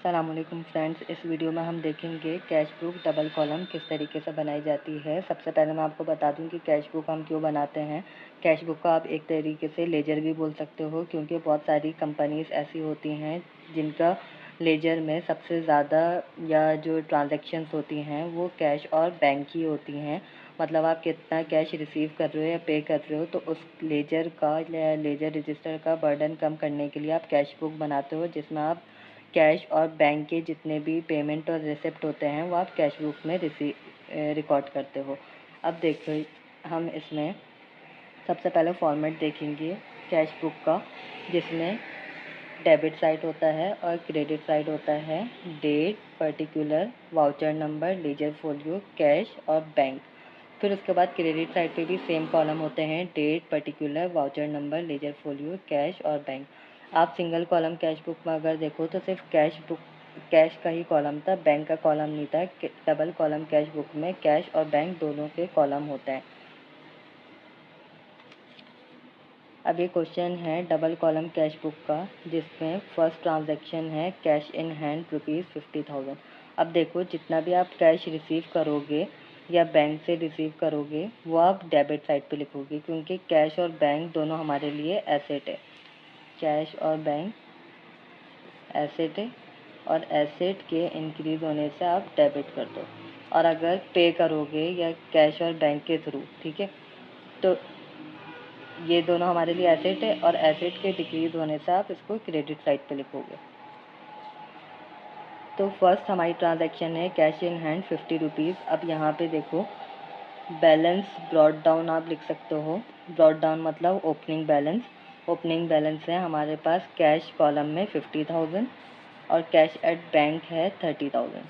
अस्सलामुअलैकुम फ्रेंड्स, इस वीडियो में हम देखेंगे कैश बुक डबल कॉलम किस तरीके से बनाई जाती है। सबसे पहले मैं आपको बता दूं कि कैश बुक हम क्यों बनाते हैं। कैश बुक को आप एक तरीके से लेजर भी बोल सकते हो, क्योंकि बहुत सारी कंपनीज ऐसी होती हैं जिनका लेजर में सबसे ज़्यादा या जो ट्रांजैक्शंस होती हैं वो कैश और बैंक की होती हैं। मतलब आप कितना कैश रिसीव कर रहे हो या पे कर रहे हो, तो उस लेजर का या लेजर रजिस्टर का बर्डन कम करने के लिए आप कैश बुक बनाते हो, जिसमें आप कैश और बैंक के जितने भी पेमेंट और रिसिप्ट होते हैं वो आप कैश बुक में रिकॉर्ड करते हो। अब देखो, हम इसमें सबसे पहले फॉर्मेट देखेंगे कैश बुक का, जिसमें डेबिट साइड होता है और क्रेडिट साइड होता है। Date, particular, voucher number, ledger folio, cash और बैंक। फिर उसके बाद क्रेडिट साइड पे भी सेम कॉलम होते हैं, date, particular, voucher number, ledger folio, cash और बैंक। आप सिंगल कॉलम कैश बुक में अगर देखो तो सिर्फ कैश का ही कॉलम था, बैंक का कॉलम नहीं था। डबल कॉलम कैश बुक में कैश और बैंक दोनों के कॉलम होते हैं। अब ये क्वेश्चन है डबल कॉलम कैश बुक का, जिसमें फर्स्ट ट्रांजैक्शन है कैश इन हैंड ₹50,000। अब देखो, जितना भी आप कैश रिसीव करोगे या बैंक से रिसीव करोगे वो आप डेबिट साइड पे लिखोगे, क्योंकि कैश और बैंक दोनों हमारे लिए एसेट है। कैश और बैंक एसेट है, और एसेट के इंक्रीज होने से आप डेबिट कर दो। और अगर पे करोगे या कैश और बैंक के थ्रू, ठीक है, तो ये दोनों हमारे लिए एसेट है, और एसेट के डिक्रीज होने से आप इसको क्रेडिट साइड पे लिखोगे। तो फर्स्ट हमारी ट्रांजैक्शन है कैश इन हैंड ₹50। अब यहाँ पे देखो, बैलेंस ब्रॉट डाउन आप लिख सकते हो। ब्रॉट डाउन मतलब ओपनिंग बैलेंस। ओपनिंग बैलेंस है हमारे पास कैश कॉलम में 50,000 और कैश एट बैंक है 30,000,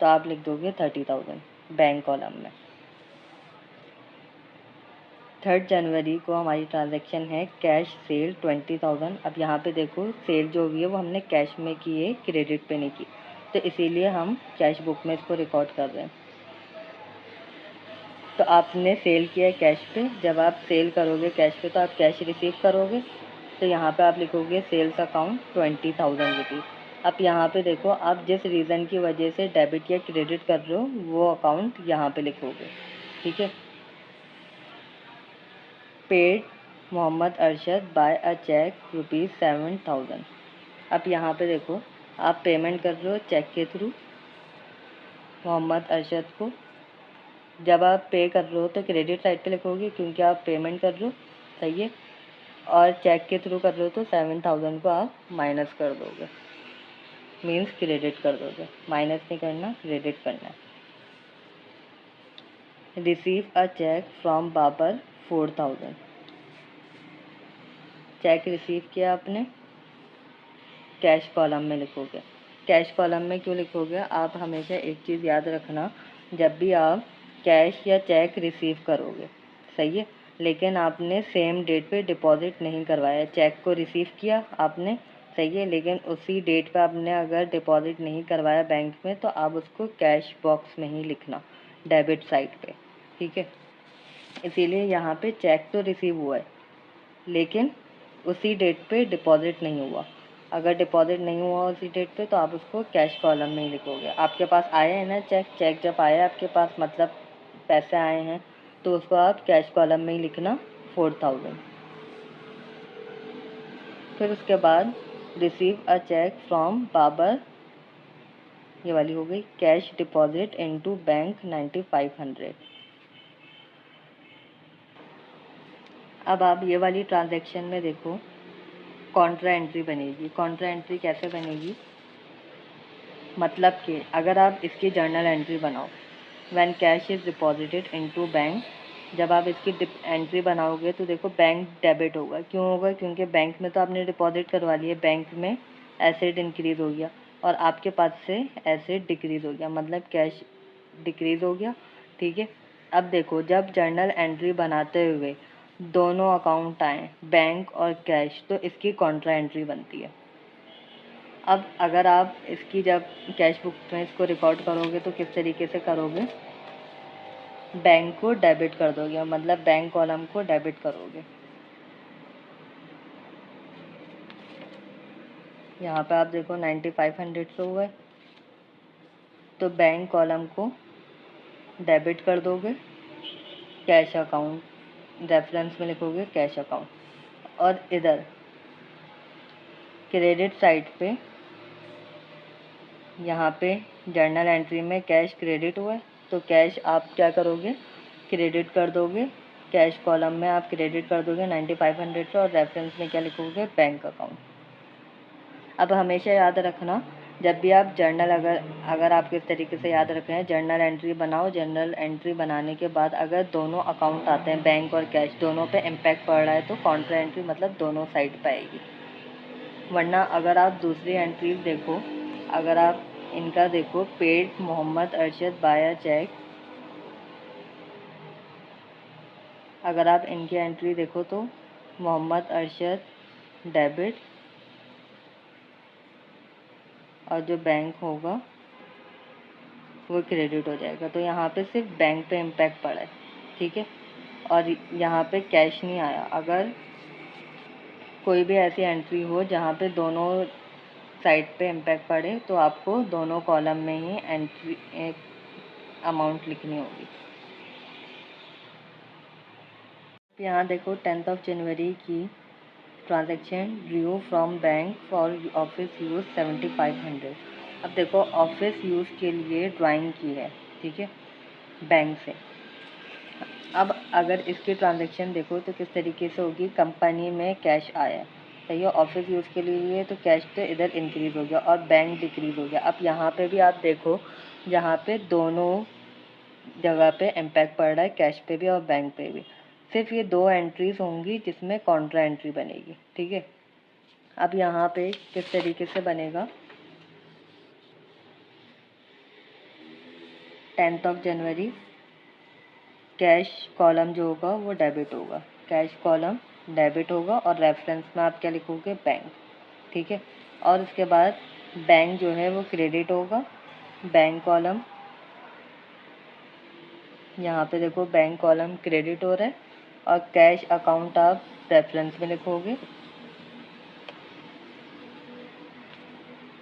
तो आप लिख दोगे 30,000 बैंक कॉलम में। 3 जनवरी को हमारी ट्रांजैक्शन है कैश सेल 20,000। अब यहाँ पे देखो, सेल जो हुई है वो हमने कैश में की है, क्रेडिट पे नहीं की, तो इसीलिए हम कैश बुक में इसको रिकॉर्ड कर रहे हैं। तो आपने सेल किया है कैश पे, जब आप सेल करोगे कैश पे तो आप कैश रिसीव करोगे, तो यहाँ पे आप लिखोगे सेल्स अकाउंट 20,000 रुपीज़। अब यहाँ पे देखो, आप जिस रीज़न की वजह से डेबिट या क्रेडिट कर रहे हो वो अकाउंट यहाँ पे लिखोगे, ठीक है। Paid Mohammad Arshad bye a check ₹7,000। अब यहाँ पे देखो, आप पेमेंट कर रहे हो चेक के थ्रू मोहम्मद अरशद को। जब आप पे कर रहे हो तो क्रेडिट साइड पे लिखोगे, क्योंकि आप पेमेंट कर रहे हो, सही है। और चेक के थ्रू कर रहे हो तो 7,000 को आप माइनस कर दोगे, मीन्स क्रेडिट कर दोगे। माइनस नहीं करना, क्रेडिट करना है। Receive a cheque from Babar 4,000। Cheque receive किया आपने, कैश कॉलम में लिखोगे। कैश कॉलम में क्यों लिखोगे, आप हमेशा एक चीज़ याद रखना, जब भी आप कैश या चेक रिसीव करोगे, सही है, लेकिन आपने सेम डेट पे डिपॉजिट नहीं करवाया। चेक को रिसीव किया आपने, सही है, लेकिन उसी डेट पे आपने अगर डिपॉजिट नहीं करवाया बैंक में, तो आप उसको कैश बॉक्स में ही लिखना, डेबिट साइड पे, ठीक है। इसीलिए यहाँ पे चेक तो रिसीव हुआ है, लेकिन उसी डेट पे डिपॉजिट नहीं हुआ। अगर डिपॉजिट नहीं हुआ उसी डेट पे, तो आप उसको कैश कॉलम में ही लिखोगे। आपके पास आया है ना चेक जब आया आपके पास, मतलब पैसे आए हैं, तो उसको आप कैश कॉलम में ही लिखना 4,000। फिर उसके बाद receive a cheque from Babar, ये वाली हो गई, कैश डिपॉजिट इनटू बैंक 9,500। अब आप ये वाली ट्रांजैक्शन में देखो, कॉन्ट्रा एंट्री बनेगी। कॉन्ट्रा एंट्री कैसे बनेगी, मतलब कि अगर आप इसकी जर्नल एंट्री बनाओ, when cash is deposited into bank, जब आप इसकी एंट्री बनाओगे तो देखो बैंक डेबिट होगा। क्यों होगा, क्योंकि बैंक में तो आपने डिपॉजिट करवा लिया, बैंक में एसेट इंक्रीज़ हो गया और आपके पास से एसेट डिक्रीज़ हो गया, मतलब कैश डिक्रीज़ हो गया, ठीक है। अब देखो, जब जर्नल एंट्री बनाते हुए दोनों अकाउंट आए, बैंक और कैश, तो इसकी कॉन्ट्रा एंट्री बनती है। अब अगर आप इसकी जब कैश बुक में इसको रिकॉर्ड करोगे तो किस तरीके से करोगे, बैंक को डेबिट कर दोगे, मतलब बैंक कॉलम को डेबिट करोगे। यहाँ पे आप देखो 9500 शो हुआ है, तो बैंक कॉलम को डेबिट कर दोगे, कैश अकाउंट रेफरेंस में लिखोगे कैश अकाउंट, और इधर क्रेडिट साइड पे यहाँ पे जर्नल एंट्री में कैश क्रेडिट हुआ है, तो कैश आप क्या करोगे, क्रेडिट कर दोगे, कैश कॉलम में आप क्रेडिट कर दोगे 9500 से, और रेफरेंस में क्या लिखोगे, बैंक अकाउंट। अब हमेशा याद रखना, जब भी आप जर्नल अगर आप किस तरीके से याद रख रहे हैं, जर्नल एंट्री बनाओ, जर्नल एंट्री बनाने के बाद अगर दोनों अकाउंट आते हैं, बैंक और कैश दोनों पे इम्पैक्ट पड़ रहा है, तो काउंटर एंट्री मतलब दोनों साइड पे आएगी। वरना अगर आप दूसरी एंट्रीज देखो, अगर आप इनका देखो, पेड मोहम्मद अरशद बाया चेक, अगर आप इनकी एंट्री देखो तो मोहम्मद अरशद डेबिट, और जो बैंक होगा वो क्रेडिट हो जाएगा। तो यहाँ पे सिर्फ बैंक पे इम्पैक्ट पड़ा है, ठीक है, और यहाँ पे कैश नहीं आया। अगर कोई भी ऐसी एंट्री हो जहाँ पे दोनों साइड पे इम्पैक्ट पड़े, तो आपको दोनों कॉलम में ही एंट्री अमाउंट लिखनी होगी। यहाँ देखो 10 जनवरी की transaction due from bank for office use 7500। अब देखो ऑफिस यूज़ के लिए ड्राइंग की है, ठीक है, बैंक से। अब अगर इसकी ट्रांजैक्शन देखो तो किस तरीके से होगी, कंपनी में कैश आया है, सही है, ऑफिस यूज़ के लिए, तो कैश तो इधर इंक्रीज़ हो गया और बैंक डिक्रीज़ हो गया। अब यहाँ पे भी आप देखो, जहाँ पे दोनों जगह पे इम्पैक्ट पड़ रहा है, कैश पे भी और बैंक पे भी, सिर्फ ये दो एंट्रीज होंगी जिसमें कॉन्ट्रा एंट्री बनेगी, ठीक है। अब यहाँ पे किस तरीके से बनेगा, 10 जनवरी कैश कॉलम जो होगा वो डेबिट होगा, कैश कॉलम डेबिट होगा, और रेफरेंस में आप क्या लिखोगे, बैंक, ठीक है। और उसके बाद बैंक जो है वो क्रेडिट होगा, बैंक कॉलम, यहाँ पे देखो बैंक कॉलम क्रेडिट हो रहा है, और कैश अकाउंट आप रेफरेंस में लिखोगे।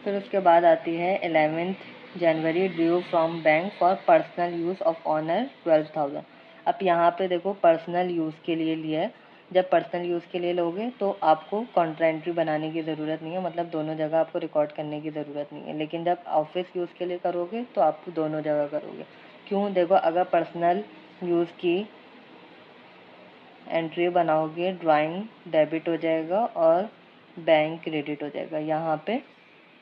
फिर उसके बाद आती है 11 January due from bank for personal use of owner 12,000। अब यहाँ पे देखो पर्सनल यूज़ के लिए लिया है, जब पर्सनल यूज़ के लिए लोगे तो आपको कॉन्ट्रा एंट्री बनाने की ज़रूरत नहीं है, मतलब दोनों जगह आपको रिकॉर्ड करने की ज़रूरत नहीं है। लेकिन जब ऑफिस यूज़ के लिए करोगे तो आप दोनों जगह करोगे। क्यों, देखो अगर पर्सनल यूज़ की एंट्री बनाओगे, ड्राइंग डेबिट हो जाएगा और बैंक क्रेडिट हो जाएगा। यहाँ पे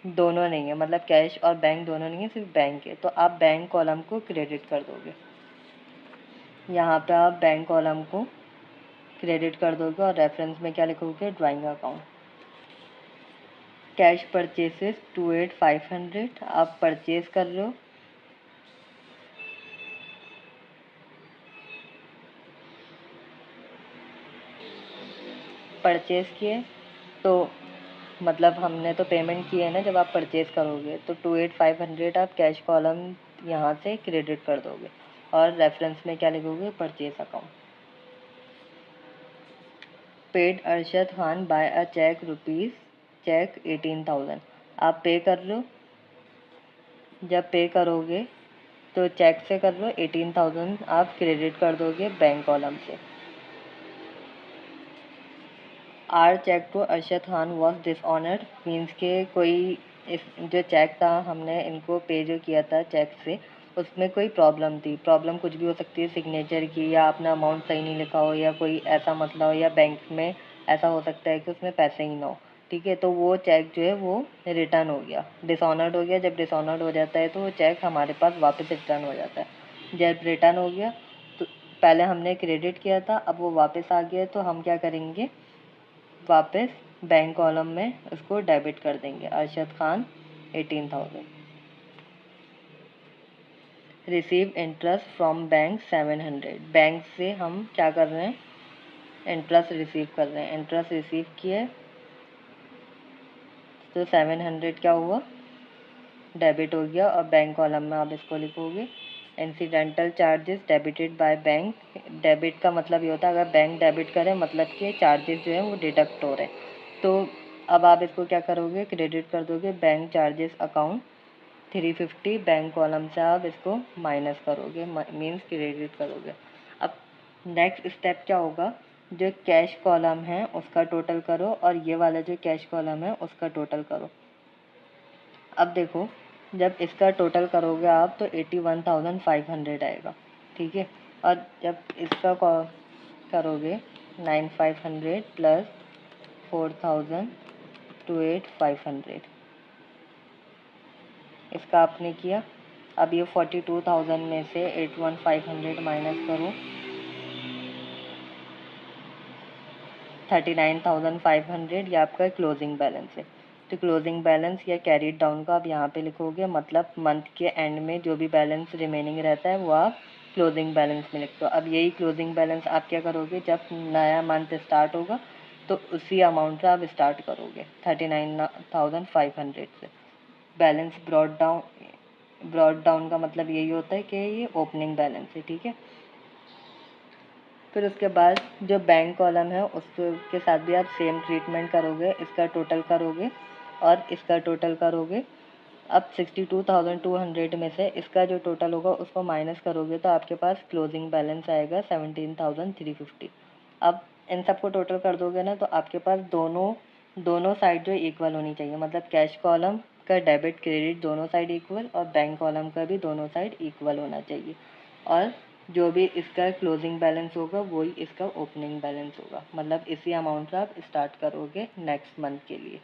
दोनों नहीं है, मतलब कैश और बैंक दोनों नहीं है, सिर्फ बैंक है, तो आप बैंक कॉलम को क्रेडिट कर दोगे। यहाँ पे आप बैंक कॉलम को क्रेडिट कर दोगे और रेफरेंस में क्या लिखोगे, ड्राइंग अकाउंट। कैश परचेसेस 28,500, आप परचेज कर रहे हो, परचेज किए तो मतलब हमने तो पेमेंट की है ना, जब आप परचेज़ करोगे तो 28,500 आप कैश कॉलम यहाँ से क्रेडिट कर दोगे, और रेफरेंस में क्या लिखोगे, purchase account. Paid Arshad Khan by a cheque rupees cheque 18,000, आप पे कर रहे हो, जब पे करोगे तो चेक से कर रहे हो, 18,000 आप क्रेडिट कर दोगे बैंक कॉलम से। Our cheque to Arshad Khan was dishonoured, means के कोई इस जो चेक था हमने इनको पे जो किया था चेक से, उसमें कोई प्रॉब्लम थी। प्रॉब्लम कुछ भी हो सकती है, सिग्नेचर की, या अपना अमाउंट सही नहीं लिखा हो, या कोई ऐसा मसला हो, या बैंक में ऐसा हो सकता है कि उसमें पैसे ही ना हो, ठीक है। तो वो चेक जो है वो रिटर्न हो गया, डिसऑनर्ड हो गया। जब डिसऑनर्ड हो जाता है तो वो चेक हमारे पास वापस रिटर्न हो जाता है। जब रिटर्न हो गया तो पहले हमने क्रेडिट किया था, अब वो वापस आ गया, तो हम क्या करेंगे, वापस बैंक कॉलम में उसको डेबिट कर देंगे, Arshad Khan 18,000। Receive interest from bank 700, bank से हम क्या कर रहे हैं, इंटरेस्ट रिसीव कर रहे हैं, इंटरेस्ट रिसीव किए तो 700 क्या हुआ, डेबिट हो गया, और बैंक कॉलम में आप इसको लिखोगे incidental charges debited by bank. Debit का मतलब ये होता है अगर बैंक डेबिट करे, मतलब कि चार्जेस जो है वो डिडक्ट हो रहे हैं। तो अब आप इसको क्या करोगे, क्रेडिट कर दोगे bank charges account 350, bank column से आप इसको माइनस करोगे, मीन्स क्रेडिट करोगे। अब नेक्स्ट स्टेप क्या होगा, जो कैश कॉलम है उसका टोटल करो और ये वाला जो कैश कॉलम है उसका टोटल करो। अब देखो, जब इसका टोटल करोगे आप तो 81,500 आएगा, ठीक है। और जब इसका करोगे 9,500 प्लस 4,000 28,500, इसका आपने किया। अब ये 42,000 में से 81,500 माइनस करो, 39,500 ये आपका क्लोजिंग बैलेंस है। तो क्लोजिंग बैलेंस या कैरीड डाउन का आप यहाँ पे लिखोगे, मतलब मंथ के एंड में जो भी बैलेंस रिमेनिंग रहता है वो आप क्लोजिंग बैलेंस में लिखते हो। अब यही क्लोजिंग बैलेंस आप क्या करोगे, जब नया मंथ स्टार्ट होगा तो उसी अमाउंट से आप स्टार्ट करोगे 39,500 से। बैलेंस ब्रॉड डाउन का मतलब यही होता है कि ये ओपनिंग बैलेंस है, ठीक है। फिर उसके बाद जो बैंक कॉलम है उसके साथ भी आप सेम ट्रीटमेंट करोगे, इसका टोटल करोगे और इसका टोटल करोगे। अब 62,200 में से इसका जो टोटल होगा उसको माइनस करोगे तो आपके पास क्लोजिंग बैलेंस आएगा 17,350। अब इन सबको टोटल कर दोगे ना तो आपके पास दोनों साइड जो इक्वल होनी चाहिए, मतलब कैश कॉलम का डेबिट क्रेडिट दोनों साइड इक्वल और बैंक कॉलम का भी दोनों साइड इक्वल होना चाहिए। और जो भी इसका क्लोजिंग बैलेंस होगा वही इसका ओपनिंग बैलेंस होगा, मतलब इसी अमाउंट से आप स्टार्ट करोगे नेक्स्ट मंथ के लिए।